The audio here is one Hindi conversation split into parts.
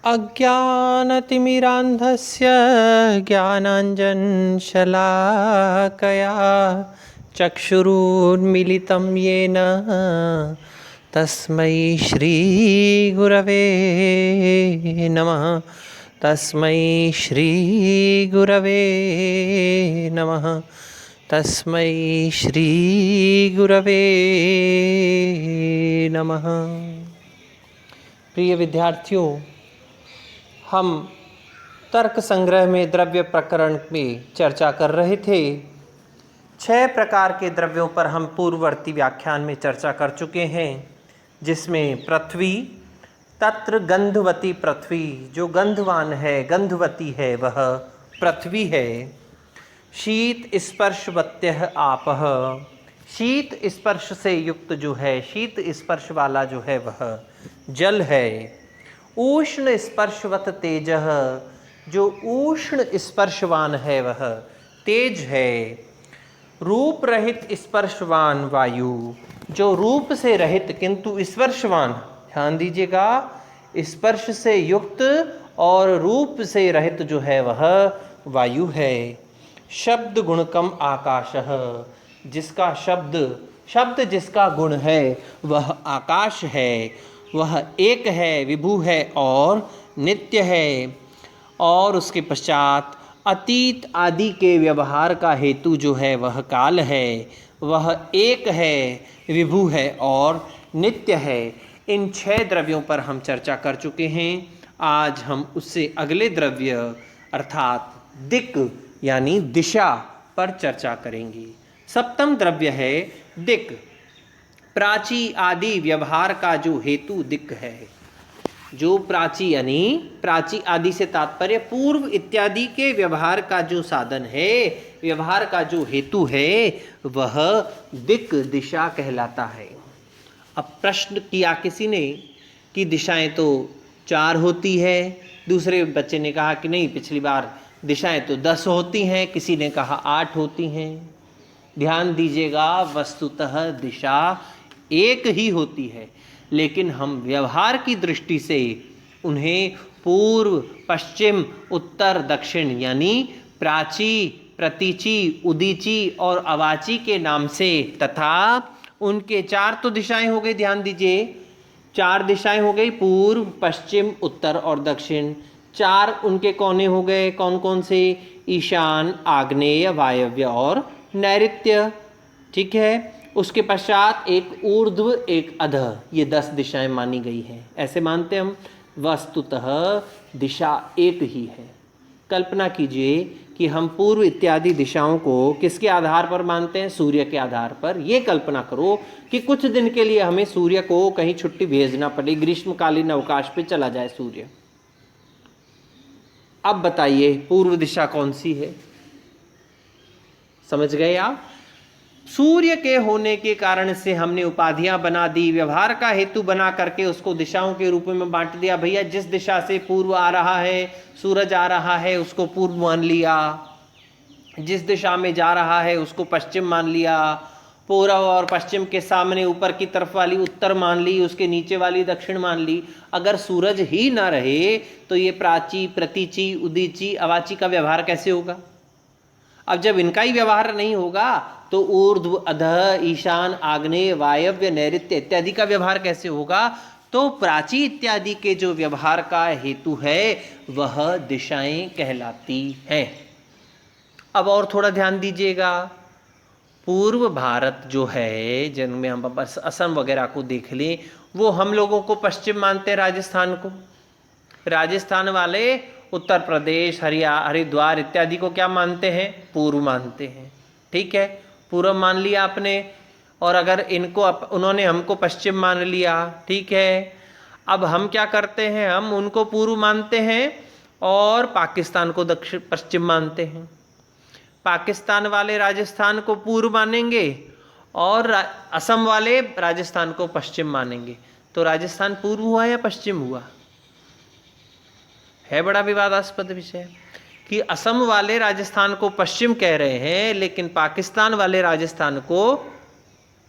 अज्ञानतिमिरान्धस्य ज्ञानाञ्जनशलाकया चक्षुरुन्मीलितं येन तस्मै श्रीगुरवे नमः। तस्मै श्रीगुरवे नमः। तस्मै श्रीगुरवे नमः। प्रिय विद्यार्थियों, हम तर्क संग्रह में द्रव्य प्रकरण में चर्चा कर रहे थे। 6 प्रकार के द्रव्यों पर हम पूर्ववर्ती व्याख्यान में चर्चा कर चुके हैं, जिसमें पृथ्वी, तत्र गंधवती पृथ्वी, जो गंधवान है, गंधवती है, वह पृथ्वी है। शीत स्पर्शवत्यः आपः, शीत स्पर्श से युक्त जो है, शीत स्पर्श वाला जो है वह जल है। उष्ण स्पर्शवत तेजः, जो उष्ण स्पर्शवान है वह तेज है। रूप रहित स्पर्शवान वायु, जो रूप से रहित किंतु स्पर्शवान, ध्यान दीजिएगा, स्पर्श से युक्त और रूप से रहित जो है वह वायु है। शब्द गुणकम आकाशः, जिसका शब्द जिसका गुण है वह आकाश है। वह एक है, विभु है और नित्य है। और उसके पश्चात अतीत आदि के व्यवहार का हेतु जो है वह काल है। वह एक है, विभु है और नित्य है। इन 6 द्रव्यों पर हम चर्चा कर चुके हैं। आज हम उससे अगले द्रव्य अर्थात दिक् यानी दिशा पर चर्चा करेंगे। 7वां द्रव्य है दिक्। प्राची आदि व्यवहार का जो हेतु दिक् है, जो प्राची यानी प्राची आदि से तात्पर्य पूर्व इत्यादि के व्यवहार का जो साधन है, व्यवहार का जो हेतु है, वह दिक् दिशा कहलाता है। अब प्रश्न किया किसी ने कि दिशाएं तो 4 होती है, दूसरे बच्चे ने कहा कि नहीं, पिछली बार दिशाएं तो 10 होती हैं, किसी ने कहा 8 होती हैं। ध्यान दीजिएगा, वस्तुतः दिशा एक ही होती है, लेकिन हम व्यवहार की दृष्टि से उन्हें पूर्व, पश्चिम, उत्तर, दक्षिण यानी प्राची, प्रतीची, उदीची और अवाची के नाम से, तथा उनके 4 तो दिशाएं हो गई, ध्यान दीजिए, 4 दिशाएं हो गई, पूर्व, पश्चिम, उत्तर और दक्षिण। 4 उनके कोने हो गए, कौन कौन से? ईशान, आग्नेय, वायव्य और नैऋत्य। ठीक है। उसके पश्चात एक ऊर्ध्व, एक अधः, ये 10 दिशाएं मानी गई हैं। ऐसे मानते हम। वस्तुतः दिशा एक ही है। कल्पना कीजिए कि हम पूर्व इत्यादि दिशाओं को किसके आधार पर मानते हैं? सूर्य के आधार पर। ये कल्पना करो कि कुछ दिन के लिए हमें सूर्य को कहीं छुट्टी भेजना पड़े, ग्रीष्मकालीन अवकाश पे चला जाए सूर्य। अब बताइए पूर्व दिशा कौन सी है? समझ गए आप? सूर्य के होने के कारण से हमने उपाधियां बना दी, व्यवहार का हेतु बना करके उसको दिशाओं के रूप में बांट दिया। भैया जिस दिशा से पूर्व आ रहा है, सूरज आ रहा है, उसको पूर्व मान लिया। जिस दिशा में जा रहा है उसको पश्चिम मान लिया। पूर्व और पश्चिम के सामने ऊपर की तरफ वाली उत्तर मान ली, उसके नीचे वाली दक्षिण मान ली। अगर सूरज ही ना रहे तो ये प्राची, प्रतीची, उदीची, अवाची का व्यवहार कैसे होगा? अब जब इनका ही व्यवहार नहीं होगा तो ऊर्ध्व, अधः, ईशान, आग्नेय, वायव्य, नैऋत्य इत्यादि का व्यवहार कैसे होगा? तो प्राची इत्यादि के जो व्यवहार का हेतु है वह दिशाएं कहलाती हैं। अब और थोड़ा ध्यान दीजिएगा। पूर्व भारत जो है, जिनमें हम बस असम वगैरह को देख लें, वो हम लोगों को पश्चिम मानते हैं, राजस्थान को। राजस्थान वाले उत्तर प्रदेश, हरिद्वार इत्यादि को क्या मानते हैं? पूर्व मानते हैं। ठीक है, पूर्व मान लिया आपने। और अगर इनको उन्होंने हमको पश्चिम मान लिया, ठीक है। अब हम क्या करते हैं? हम उनको पूर्व मानते हैं और पाकिस्तान को दक्षिण पश्चिम मानते हैं। पाकिस्तान वाले राजस्थान को पूर्व मानेंगे और असम वाले राजस्थान को पश्चिम मानेंगे। तो राजस्थान पूर्व हुआ या पश्चिम हुआ? है बड़ा विवादास्पद विषय कि असम वाले राजस्थान को पश्चिम कह रहे हैं, लेकिन पाकिस्तान वाले राजस्थान को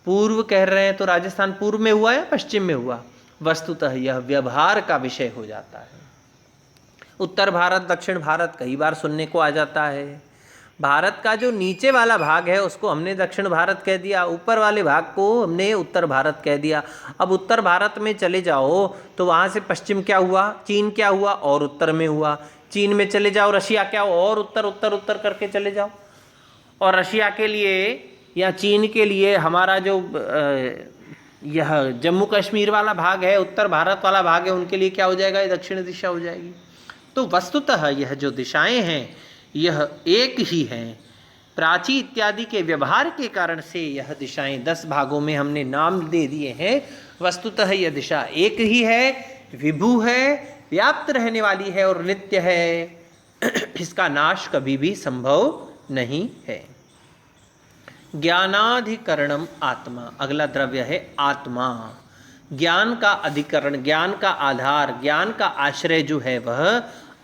पूर्व कह रहे हैं। तो राजस्थान पूर्व में हुआ या पश्चिम में हुआ? वस्तुतः यह व्यवहार का विषय हो जाता है। उत्तर भारत दक्षिण भारत कई बार सुनने को आ जाता है। भारत का जो नीचे वाला भाग है उसको हमने दक्षिण भारत कह दिया, ऊपर वाले भाग को हमने उत्तर भारत कह दिया। अब उत्तर भारत में चले जाओ तो वहाँ से पश्चिम क्या हुआ, चीन क्या हुआ, और उत्तर में हुआ। चीन में चले जाओ रशिया क्या हुआ, और उत्तर उत्तर उत्तर करके चले जाओ। और रशिया के लिए या चीन के लिए हमारा जो यह जम्मू कश्मीर वाला भाग है, उत्तर भारत वाला भाग है, उनके लिए क्या हो जाएगा, ये दक्षिण दिशा हो जाएगी। तो वस्तुतः यह जो दिशाएं हैं यह एक ही हैं। प्राची इत्यादि के व्यवहार के कारण से यह दिशाएं 10 भागों में हमने नाम दे दिए हैं। वस्तुतः यह दिशा एक ही है, विभु है, व्याप्त रहने वाली है और नित्य है। इसका नाश कभी भी संभव नहीं है। ज्ञानाधिकरणम आत्मा, अगला द्रव्य है आत्मा। ज्ञान का अधिकरण, ज्ञान का आधार, ज्ञान का आश्रय जो है वह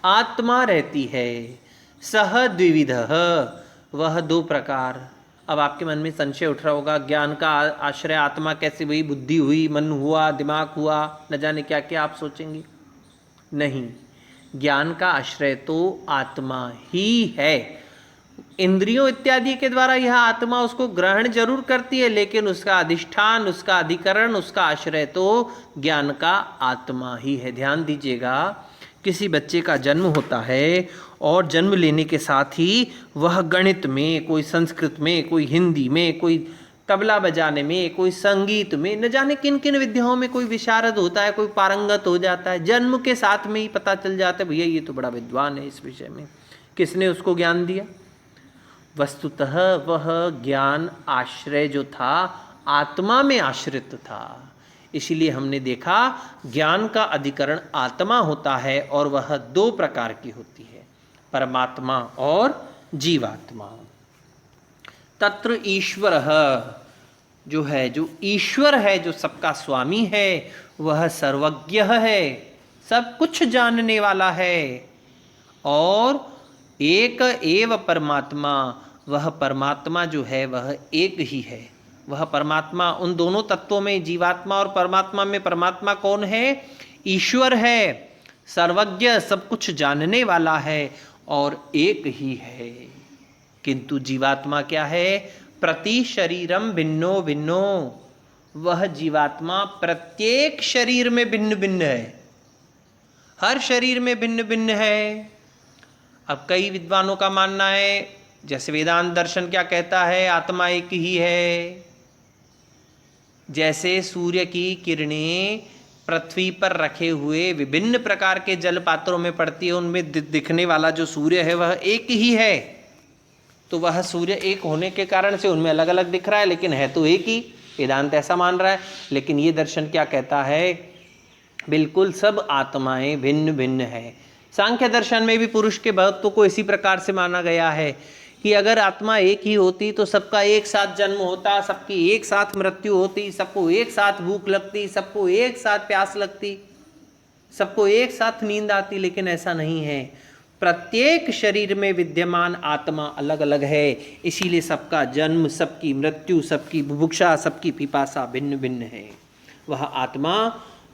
आत्मा रहती है। सह द्विविधः, वह 2 प्रकार। अब आपके मन में संशय उठ रहा होगा, ज्ञान का आश्रय आत्मा कैसे हुई, बुद्धि हुई, मन हुआ, दिमाग हुआ, न जाने क्या क्या आप सोचेंगे। नहीं, ज्ञान का आश्रय तो आत्मा ही है। इंद्रियों इत्यादि के द्वारा यह आत्मा उसको ग्रहण जरूर करती है, लेकिन उसका अधिष्ठान, उसका अधिकरण, उसका आश्रय तो ज्ञान का आत्मा ही है। ध्यान दीजिएगा, किसी बच्चे का जन्म होता है और जन्म लेने के साथ ही वह गणित में, कोई संस्कृत में, कोई हिंदी में, कोई तबला बजाने में, कोई संगीत में, न जाने किन किन विद्याओं में कोई विशारद होता है, कोई पारंगत हो जाता है। जन्म के साथ में ही पता चल जाता है भैया ये तो बड़ा विद्वान है इस विषय में। किसने उसको ज्ञान दिया? वस्तुतः वह ज्ञान आश्रय जो था आत्मा में आश्रित था। इसीलिए हमने देखा ज्ञान का अधिकरण आत्मा होता है और वह 2 प्रकार की होती है, परमात्मा और जीवात्मा। तत्र ईश्वरः, जो है, जो ईश्वर है, जो सबका स्वामी है, वह सर्वज्ञ है, सब कुछ जानने वाला है। और एक एव परमात्मा, वह परमात्मा जो है वह एक ही है। वह परमात्मा उन दोनों तत्वों में, जीवात्मा और परमात्मा में, परमात्मा कौन है? ईश्वर है, सर्वज्ञ, सब कुछ जानने वाला है और एक ही है। किंतु जीवात्मा क्या है? प्रति शरीरम भिन्नो भिन्नो, वह जीवात्मा प्रत्येक शरीर में भिन्न भिन्न है, हर शरीर में भिन्न भिन्न है। अब कई विद्वानों का मानना है, जैसे वेदांत दर्शन क्या कहता है, आत्मा एक ही है। जैसे सूर्य की किरणें पृथ्वी पर रखे हुए विभिन्न प्रकार के जल पात्रों में पड़ती है, उनमें दिखने वाला जो सूर्य है वह एक ही है। तो वह सूर्य एक होने के कारण से उनमें अलग अलग दिख रहा है, लेकिन है तो एक ही। वेदांत ऐसा मान रहा है, लेकिन ये दर्शन क्या कहता है? बिल्कुल सब आत्माएं भिन्न भिन्न है। सांख्य दर्शन में भी पुरुष के महत्व को इसी प्रकार से माना गया है कि अगर आत्मा एक ही होती तो सबका एक साथ जन्म होता, सबकी एक साथ मृत्यु होती, सबको एक साथ भूख लगती, सबको एक साथ प्यास लगती, सबको एक साथ नींद आती। लेकिन ऐसा नहीं है, प्रत्येक शरीर में विद्यमान आत्मा अलग अलग है। इसीलिए सबका जन्म, सबकी मृत्यु, सबकी बुभुक्षा, सबकी पिपासा भिन्न भिन्न है। वह आत्मा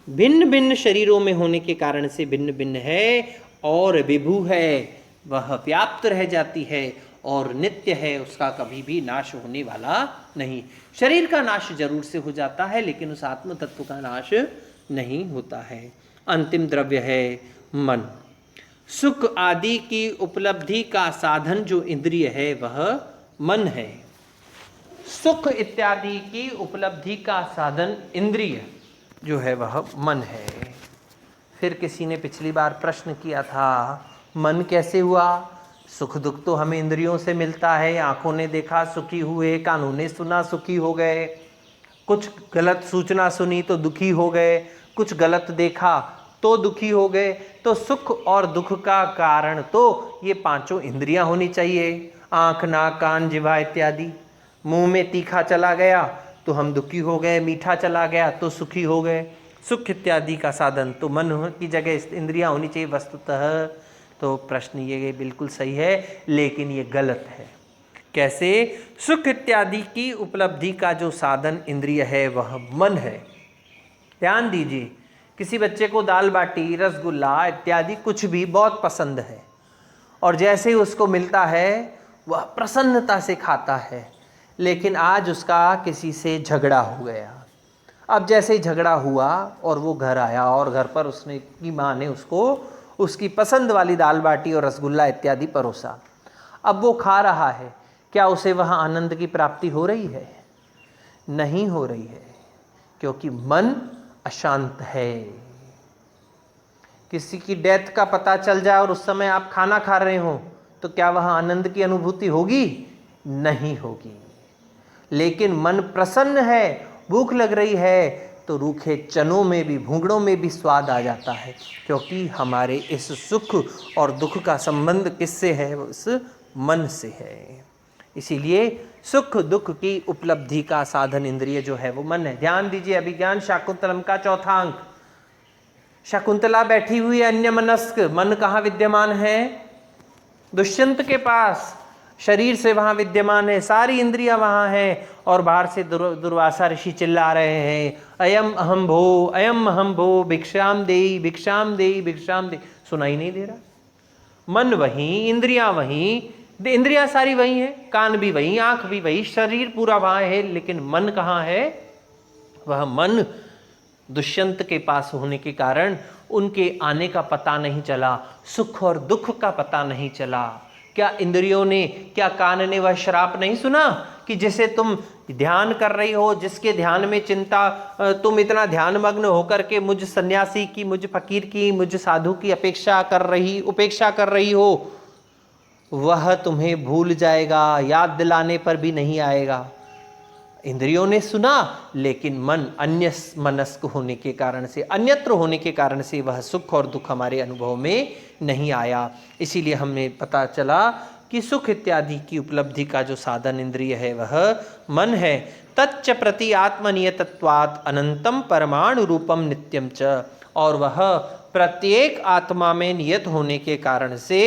भिन्न भिन्न शरीरों में होने के कारण से भिन्न भिन्न है और विभु है, वह व्याप्त रह जाती है और नित्य है, उसका कभी भी नाश होने वाला नहीं। शरीर का नाश जरूर से हो जाता है, लेकिन उस आत्म तत्व का नाश नहीं होता है। अंतिम द्रव्य है मन। सुख आदि की उपलब्धि का साधन जो इंद्रिय है वह मन है। सुख इत्यादि की उपलब्धि का साधन इंद्रिय जो है वह मन है। फिर किसी ने पिछली बार प्रश्न किया था, मन कैसे हुआ? सुख दुख तो हमें इंद्रियों से मिलता है, आंखों ने देखा सुखी हुए, कानों ने सुना सुखी हो गए, कुछ गलत सूचना सुनी तो दुखी हो गए, कुछ गलत देखा तो दुखी हो गए। तो सुख और दुख का कारण तो ये 5 इंद्रियां होनी चाहिए, आँख, नाक, कान, जिह्वा इत्यादि। मुंह में तीखा चला गया तो हम दुखी हो गए, मीठा चला गया तो सुखी हो गए। सुख इत्यादि का साधन तो मन की जगह इंद्रियां होनी चाहिए वस्तुतः। तो प्रश्न ये बिल्कुल सही है, लेकिन ये गलत है। कैसे? सुख इत्यादि की उपलब्धि का जो साधन इंद्रिय है वह मन है। ध्यान दीजिए, किसी बच्चे को दाल बाटी, रसगुल्ला इत्यादि कुछ भी बहुत पसंद है और जैसे ही उसको मिलता है वह प्रसन्नता से खाता है, लेकिन आज उसका किसी से झगड़ा हो गया। अब जैसे ही झगड़ा हुआ और वो घर आया और घर पर उसने की माँ ने उसको उसकी पसंद वाली दाल बाटी और रसगुल्ला इत्यादि परोसा। अब वो खा रहा है, क्या उसे वहाँ आनंद की प्राप्ति हो रही है? नहीं हो रही है, क्योंकि मन अशांत है। किसी की डेथ का पता चल जाए और उस समय आप खाना खा रहे हो तो क्या वहाँ आनंद की अनुभूति होगी? नहीं होगी। लेकिन मन प्रसन्न है, भूख लग रही है तो रूखे चनों में भी, भूंगड़ों में भी स्वाद आ जाता है, क्योंकि हमारे इस सुख और दुख का संबंध किससे है? उस मन से है। इसीलिए सुख दुख की उपलब्धि का साधन इंद्रिय जो है वो मन है। ध्यान दीजिए अभिज्ञान शाकुंतलम का चौथा अंक। शकुंतला बैठी हुई है अन्यमनस्क, मन कहाँ विद्यमान है? दुष्यंत के पास, शरीर से वहाँ विद्यमान है, सारी इंद्रियां वहाँ हैं और बाहर से दुर्वासा ऋषि चिल्ला रहे हैं, अयम अहम भो, अयम अहम भो, भिक्षाम देई, भिक्षाम देई, भिक्षाम देई। सुनाई नहीं दे रहा? मन वहीं, इंद्रियां वहीं, इंद्रियां सारी वहीं है, कान भी वहीं, आंख भी वहीं, शरीर पूरा वहाँ है, लेकिन मन कहाँ है? वह मन दुष्यंत के पास होने के कारण उनके आने का पता नहीं चला, सुख और दुख का पता नहीं चला। क्या इंद्रियों ने, क्या कान ने वह श्राप नहीं सुना कि जिसे तुम ध्यान कर रही हो, जिसके ध्यान में चिंता, तुम इतना ध्यानमग्न होकर के मुझ सन्यासी की, मुझ फकीर की, मुझ साधु की उपेक्षा कर रही हो, वह तुम्हें भूल जाएगा, याद दिलाने पर भी नहीं आएगा। इंद्रियों ने सुना, लेकिन मन अन्य मनस्क होने के कारण से, अन्यत्र होने के कारण से वह सुख और दुख हमारे अनुभव में नहीं आया। इसीलिए हमें पता चला कि सुख इत्यादि की उपलब्धि का जो साधन इंद्रिय है वह मन है। तच्च प्रति आत्मनियतत्वात् अनंतम परमाणु रूपम नित्यम च, और वह प्रत्येक आत्मा में नियत होने के कारण से,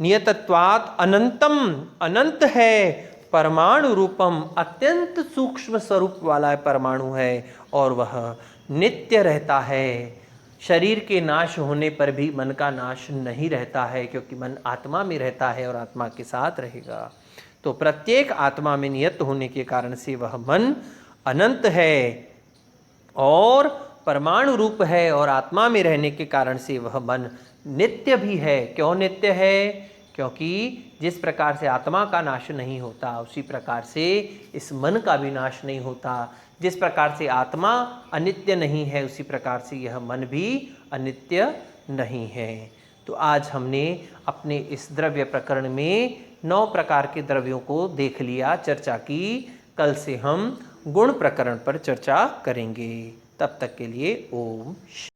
नियतत्वात् अनंतम, अनंत है, परमाणु रूपम, अत्यंत सूक्ष्म स्वरूप वाला परमाणु है, और वह नित्य रहता है। शरीर के नाश होने पर भी मन का नाश नहीं रहता है, क्योंकि मन आत्मा में रहता है और आत्मा के साथ रहेगा। तो प्रत्येक आत्मा में नियत होने के कारण से वह मन अनंत है और परमाणु रूप है, और आत्मा में रहने के कारण से वह मन नित्य भी है। क्यों नित्य है? क्योंकि जिस प्रकार से आत्मा का नाश नहीं होता, उसी प्रकार से इस मन का भी नाश नहीं होता। जिस प्रकार से आत्मा अनित्य नहीं है, उसी प्रकार से यह मन भी अनित्य नहीं है। तो आज हमने अपने इस द्रव्य प्रकरण में 9 प्रकार के द्रव्यों को देख लिया, चर्चा की। कल से हम गुण प्रकरण पर चर्चा करेंगे। तब तक के लिए ओम।